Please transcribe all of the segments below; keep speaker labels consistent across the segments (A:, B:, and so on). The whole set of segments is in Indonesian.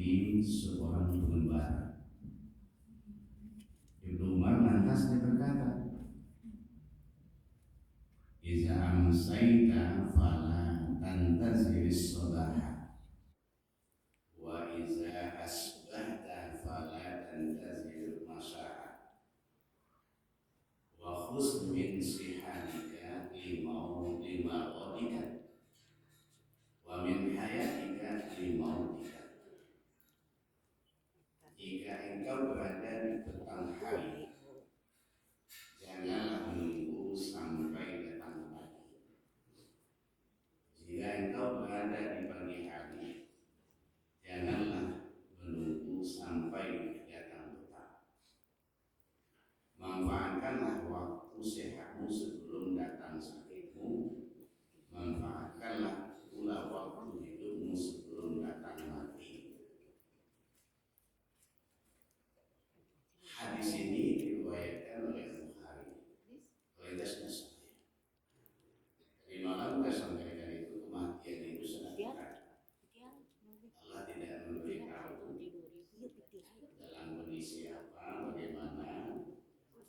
A: seperti seorang pengembara. Ibnu Umar lantas dia berkata, "Iza amsayta fala tantaziris sabaha wa iza asbahta fala tantazir masaha wa khudh min sihatika limaradika wa min hayatika limautika." Jika engkau berada di petang hari, janganlah menunggu sampai datang pagi. Jika engkau berada di pagi hari, janganlah menunggu sampai datang petang. Manfaatkanlah waktu sehatmu sebelum datang sakitmu. Manfaatkanlah pula waktu hidupmu sebelum datang mati. Hadis ini diriwayatkan oleh Bukhari, kualitasnya sahih. Di malam kita sampaikan itu kematian itu sangat dekat. Allah tidak memberitahu dalam kondisi apa, bagaimana.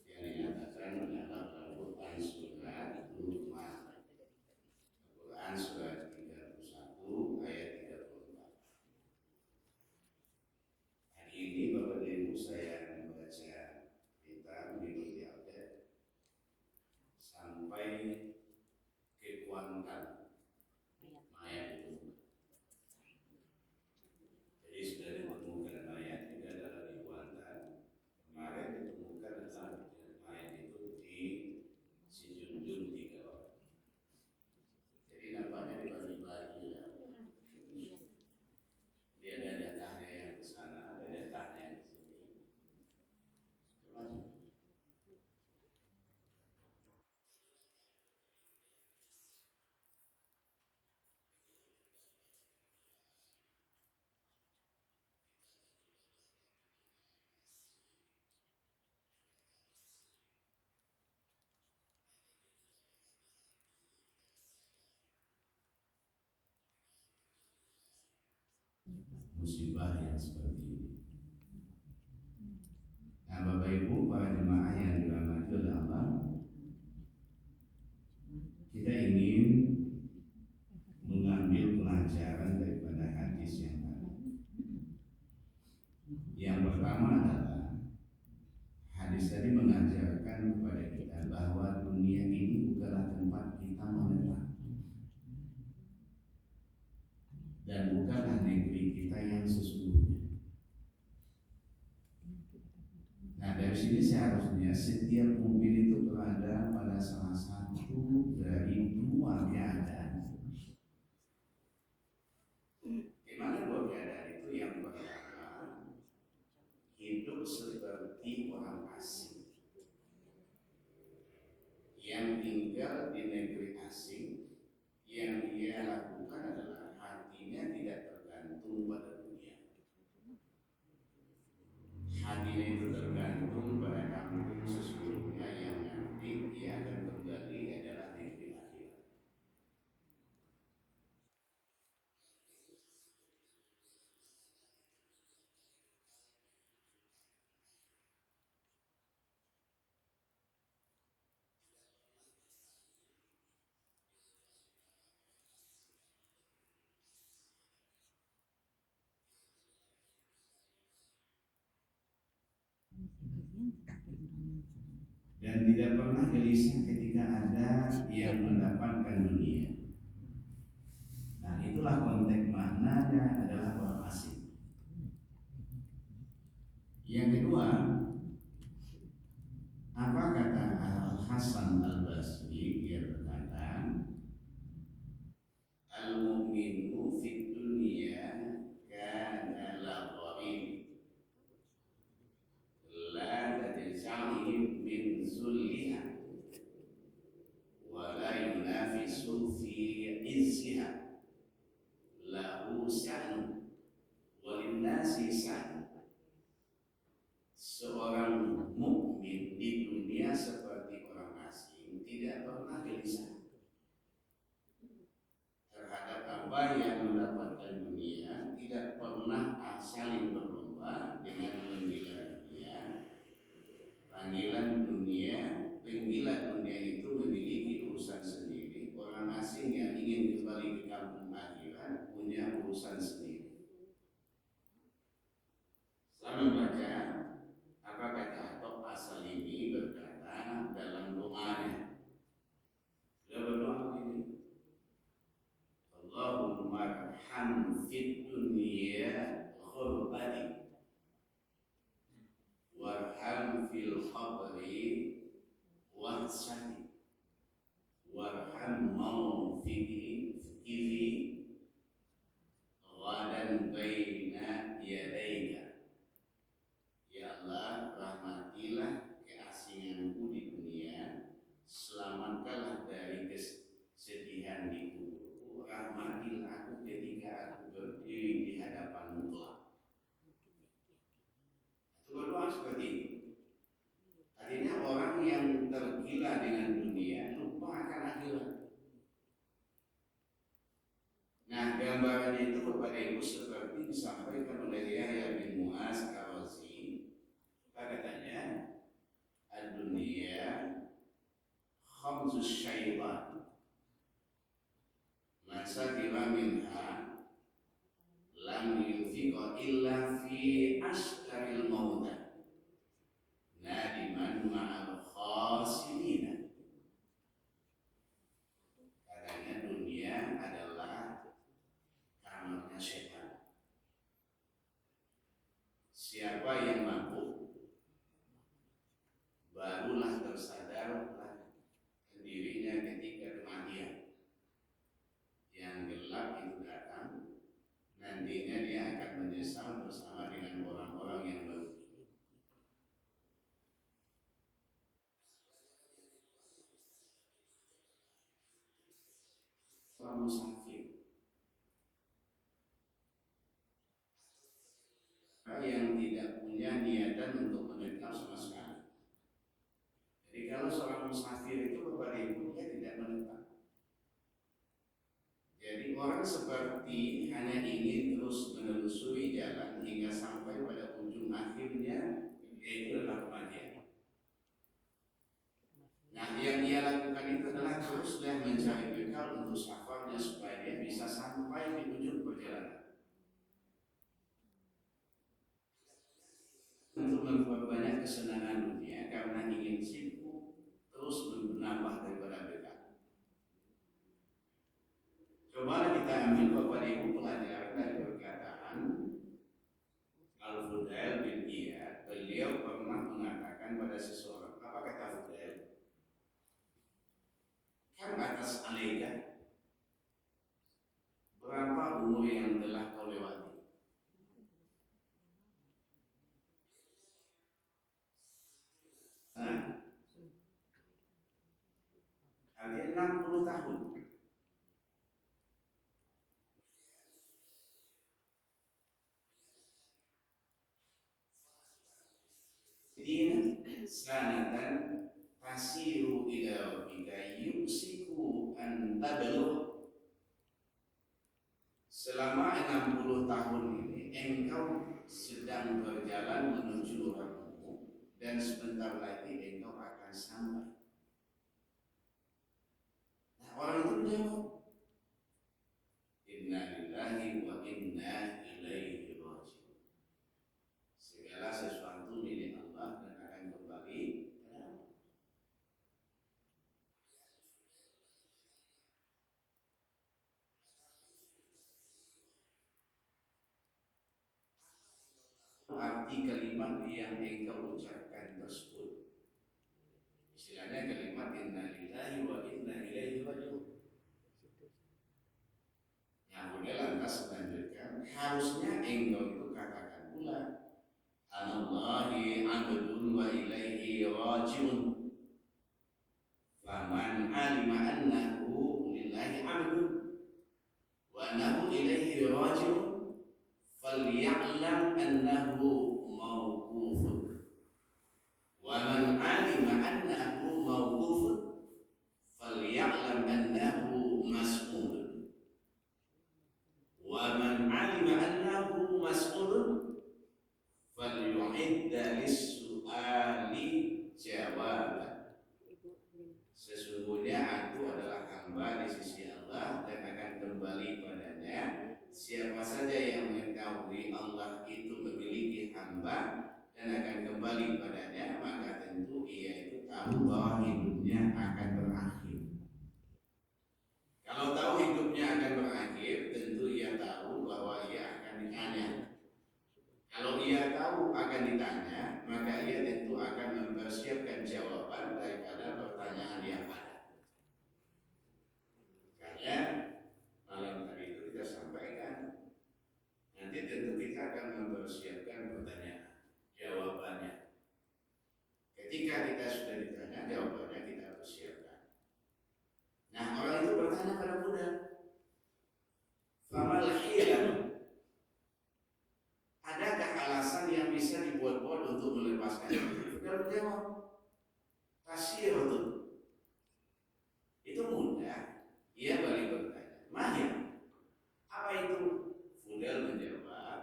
A: Yang dinyatakan adalah dalam Quran surat Luqman, Quran surat 31 ayat 34. Hari ini Bapak dan Ibu saya membaca kitab mengikuti update sampai ke kuantan mayat itu. Jadi sudah ditemukan mayat tidak adalah di kuantan. Kemarin ditemukan adalah mayat itu di Sijunjung 3 orang. Jadi nampaknya dibagi-bagi ya. Dia ada datanya yang ke sana, ada datanya yang ke sini. Musibah yang seperti ini. Nah, Bapak Ibu, para jemaah yang dirahmati oleh Allah, kita ingin mengambil pelajaran daripada hadis yang tadi. Yang pertama adalah hadis tadi mengajarkan kepada kita bahwa dunia ini bukanlah tempat kita menetap dan bukanlah negeri kita yang sesungguhnya. Nah, dari sini seharusnya setiap mobil itu berada pada salah satu dari dua keadaan. Di mana dua keadaan itu? Yang pertama, hidup seperti orang asing yang tinggal di negeri asing. Yang ia lakukan adalah hatinya tidak tergantung pada dunia. Hatinya itu tergantung pada kampung sesungguhnya yang nanti ia akan kembali adalah negeri akhirat. Dan tidak pernah gelisah ketika ada yang mendapatkan dunia. Nah, itulah konteks maknanya adalah orang asing. Yang kedua, apa kata Al Hasan Al Basri? Dia berkata, al-mu'minu fid dunya kana la-gharib la tadja'in min zulliha wa la yunafisu fi izziha lahu sa'nu wa linnasi sa'nu. Seorang mukmin di dunia seperti orang asing tidak pernah gelisah terhadap apa yang mendapatkan dunia, tidak pernah asal urusan sendiri. Saya membaca apa kata Atok As-Salimi berkata dalam doanya. Dia berdoa begini. Allahumma arham fid dunya ghurbati warham fil qabri wahsani warham mawfiqi ghadan baina yadayka. Ya Allah, rahmatilah keasinganku di dunia, selamatkanlah dari kesedihan di kuburku, rahmatilah aku ketika aku berdiri di hadapanmu kelak. Itu berdoa seperti itu. Artinya orang yang tergila dengan dunia lupa akan akhirat. Nah, gambaran itu kepada ibu seperti disampaikan oleh Yahya bin Mu'az Ar-Razi. Katanya, ad-dunya khamsus syaitan. Man sakira minha lam yufiqa illa fi askaril mauta. Nadiman ma'al khasirina. Katanya dunia adalah kamarnya setan. Siapa yang mampu barulah tersadarlah dirinya ketika kematian. Yang gelap itu datang, nantinya dia akan menyesal bersama dengan orang-orang yang merugi. Musafir yang tidak punya niatan untuk menetap sama sekali. Jadi kalau seorang musafir itu kepada ibu dia tidak menetap. Jadi orang seperti hanya ingin terus menelusuri jalan hingga sampai pada ujung akhirnya, yaitu adalah kematian. Nah, yang ia lakukan itu adalah teruslah mencari bekal untuk safarnya supaya dia bisa sampai di ujung perjalanan. Untuk memperbanyak kesenangan dunia karena ingin sibuk terus menambah daripada bekal. Coba kita ambil Bapak Ibu pelajaran dari perkataan Al-Fudail bin Iyad. Beliau pernah mengatakan pada seseorang, apa kata Fudail? Kan atas alaika, berapa umur yang telah kau lewati? Artinya 60 tahun. Din sanatan tasiru ila rabbika yusiku an tablugh. Selama 60 tahun ini engkau sedang berjalan menuju Rabbmu dan sebentar lagi engkau akan sampai. Nah, orang itu menjawab, inna lillahi wa inna ilaihi raji'un. Segala sesuatu milik Allah dan akan kembali ke Allah. Arti kalimat yang engkau ucapkan tersebut, istilahnya kalimat inna lillahi wa inna ilaihi raji'un. Yang boleh lantas melanjutkan, harusnya engkau itu katakan pula, anallahi abdun wa ilaihi raji'un. Faman alima annahu lillahi abdun wa annahu ilaihi raji'un falya'lam annahu mawqufun. Wa man alima annahu mawqufun falya'lam annahu mas'ulun. Wa man alima annahu mas'ulun falyu'idda lis-su'ali jawaban. Sesungguhnya aku adalah hamba di sisi Allah dan akan kembali padanya. Siapa bertambah dan akan kembali padanya, maka tentu ia itu tahu bahwa hidupnya akan berakhir. Kalau tahu hidupnya akan berakhir, tentu ia tahu bahwa ia akan ditanya. Kalau ia tahu akan ditanya, maka ia tentu akan mempersiapkan jawaban daripada pertanyaan yang ada. Makanya malam tadi itu kita sampaikan, nanti tentu kita akan mempersiapkan pertanyaan, jawabannya. Ketika kita sudah ditanya, jawabannya kita persiapkan. Nah, orang itu bertanya pada Buddha, "Famal hilam?" Adakah alasan yang bisa dibuat-buat untuk melepaskan itu? Buddha menjawab, "Tasirun." Itu mudah. Ia balik bertanya, "Mahir, apa itu?" Buddha menjawab,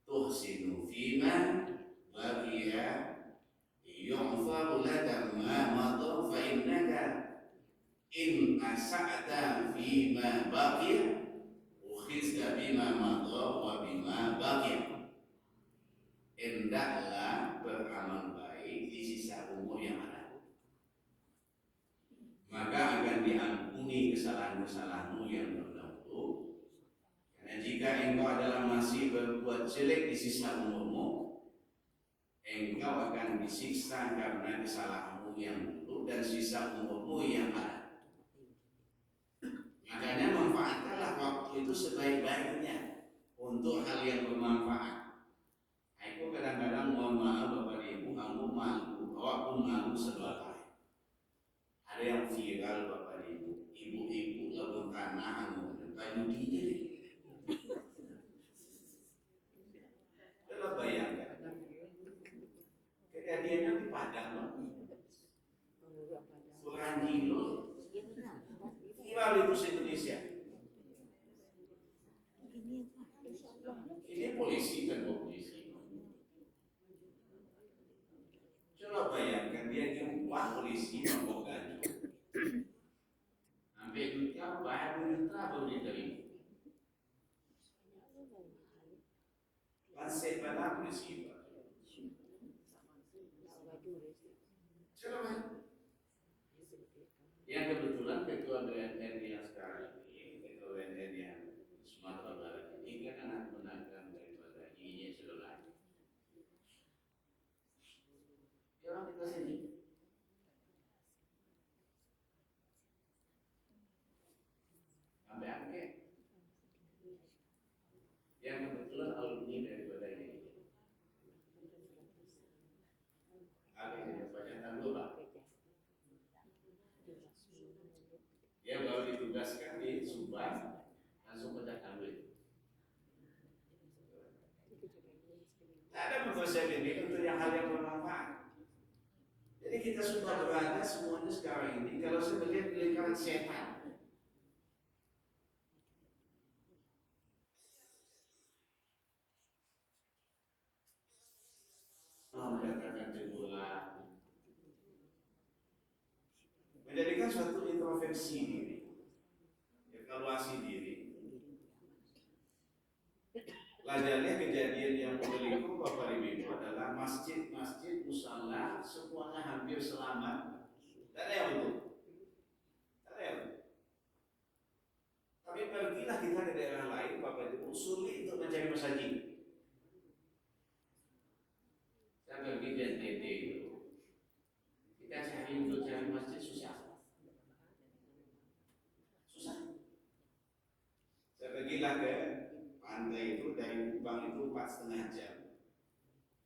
A: "Tuhsinu fima baqiya yughfaru laka ma madha fa innaka in asa'ta fima baqiya ukhizta bima madha wa bima baqiya." Hendaklah beramal baik di sisa umur yang ada, maka akan diampuni kesalahan-kesalahanmu yang terdahulu. Karena jika engkau adalah masih berbuat jelek di sisa umurmu, engkau akan disiksa karena kesalahanmu yang dulu dan sisa umurmu yang ada. Makanya manfaatkanlah waktu itu sebaik-baiknya untuk hal yang bermanfaat. Aku kadang-kadang mohon maaf Bapak Ibu, aku malu, aku malu sebagai. Ada yang viral Bapak Ibu, ibu-ibu labun tanah anu baju diri. Coba bayangkan, kejadiannya di Padang, Suranjilo, viral itu se-Indonesia. Ini polisi kan polisi. Coba bayangkan dia nyumpah polisi mabok ganja. Sampai juta, bayar juta baru diterima. Lansir pada polisi. Coba. Yang kebetulan ketua BNN yang sekarang ini, ketua BNN yang Sumatera Barat ini kan anak menangkan daripada ini sudah lain. Orang kita sini. Sampai angket. Yang kebetulan alumni daripada ini. Akhirnya banyak dulu Pak. Dia baru ditugaskan di Subang, langsung pecah kawin. Tak ada mempersiapkan ini untuk yang hal yang bermanfaat. Jadi kita sudah berada semuanya sekarang ini, kalau saya melihat di lingkaran setan. Mendatangkan teguran, menjadikan suatu introspeksi diri, evaluasi diri. Lajarnya kejadian yang berikut Bapak Ibu adalah masjid-masjid, musala, semuanya hampir selamat. Tak ada yang betul. Tak ada yang betul. Tapi pergilah kita ke daerah lain, Bapak Ibu, sulit untuk mencari masjid. Saya pergi di NTT itu, kita cari untuk cari masjid susah. Susah. Saya pergilah ke pantai itu dari Kubang itu 4,5 jam.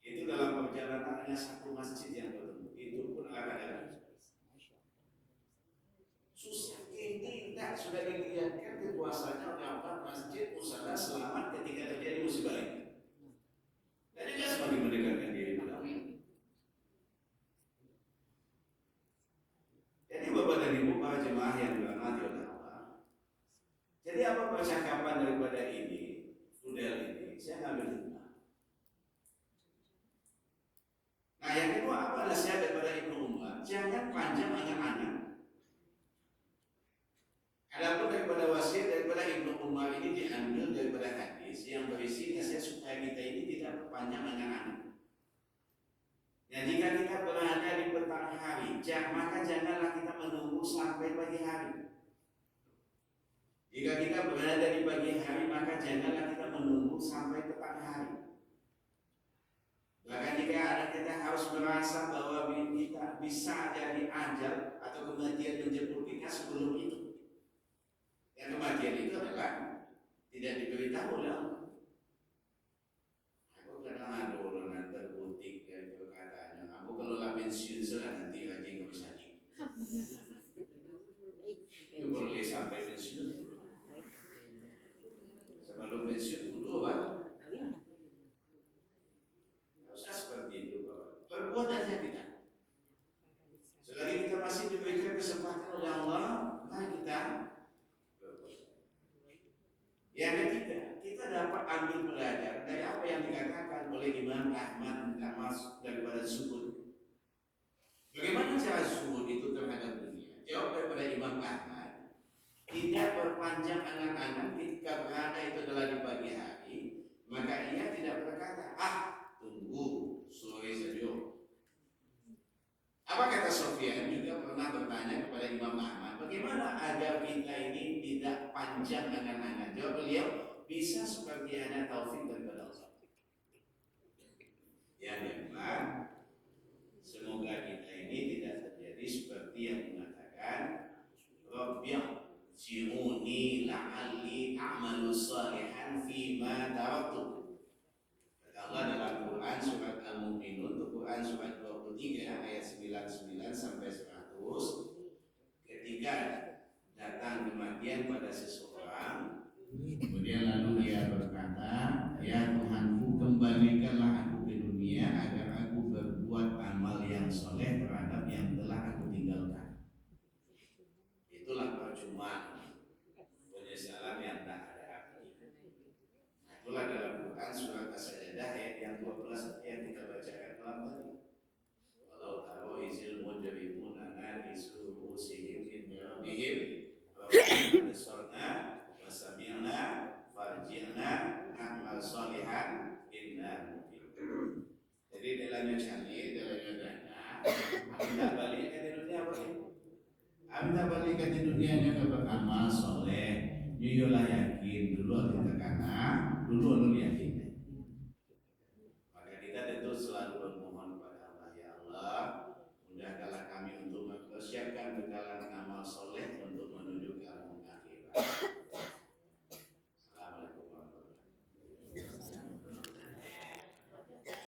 A: Itu dalam perjalanan hanya satu masjid yang ketemu. Itu pun ada. Susah ini tidak sudah dilihatkan kekuasaannya dapat masjid usaha selamat ketika terjadi musibah ini. Dan juga semakin mendekatkan diri pada Allah. Jadi Bapak dan Ibu para jemaah yang dirahmati oleh Allah. Jadi apa percakapan daripada ini, model ini, saya ambil hikmah. Nah yang kedua apa nasihat daripada Ibnu Umar? Jangan panjang angan-angan. Adapun daripada wasiat daripada Ibnu Umar ini diambil daripada hadis yang berisi nasihat supaya kita ini tidak panjang angan-angan. Ya, jika kita berada di petang hari, maka janganlah kita menunggu sampai pagi hari. Jika kita berada di pagi hari, maka janganlah kita menunggu sampai petang hari. Bahkan jika ada kita harus merasa bahwa kita bisa jadi ajal atau kematian menjemput kita sebelum itu. Yang kematian itu adalah tidak diberitahu oleh Allah. Aku kadang ada orang terbutik dan perkataannya, aku kalau lah pensiun sudah nanti lagi nggak bisa lagi. Itu boleh sampai pensiun. Sebelum pensiun dulu apa? Harusnya seperti itu, Bapak. Berbuat aja kita. Selagi kita masih diberikan kesempatan oleh Allah, mari kita berbuat. Yang ketiga, kita dapat ambil pelajaran dari apa yang dikatakan oleh Imam Ahmad Damas daripada zuhud. Bagaimana cara zuhud itu terhadap dunia? Jawab daripada Imam Ahmad, tidak berpanjang angan-angan ketika berada itu adalah di pagi hari, maka ia tidak berkata, tunggu sore saja. Apa kata Sofyan juga pernah bertanya kepada Imam Ahmad, bagaimana agar kita ini tidak panjang angan-angan? Jawab beliau, bisa seperti ada taufik daripada Allah. Yang kedua, semoga kita ini tidak terjadi seperti yang mengatakan, Rabbi'ji'uni la'alli a'malu salihan fima taraktu. Allah dalam Quran surat Al-Mu'minun, Quran surat 23 ayat 99 sampai 100, ketika datang kematian pada seseorang, kemudian lalu ia berkata, ya Tuhanku, kembalikanlah aku ke dunia agar aku berbuat amal yang soleh terhadap yang telah aku tinggalkan. Itulah percuma penyesalan yang tak ada artinya. Itulah dalam Quran surat As-Sajdah ayat yang 12 yang kita bacakan malam tadi. Walau taro izil mujrimuna nadisu rusihim inna rabbihim rabbana sorna wasami'na farji'na amal salihan inna mu'minun. Jadi dalamnya cari, dalamnya dana, kita balik ke dunia apa ini? Kita balik ke dunianya ke beramal soleh. Yolah yakin dulu kita karena dulu yakin. Maka kita tentu selalu bermohon kepada Allah, ya Allah, mudahkanlah kami untuk mempersiapkan bekalan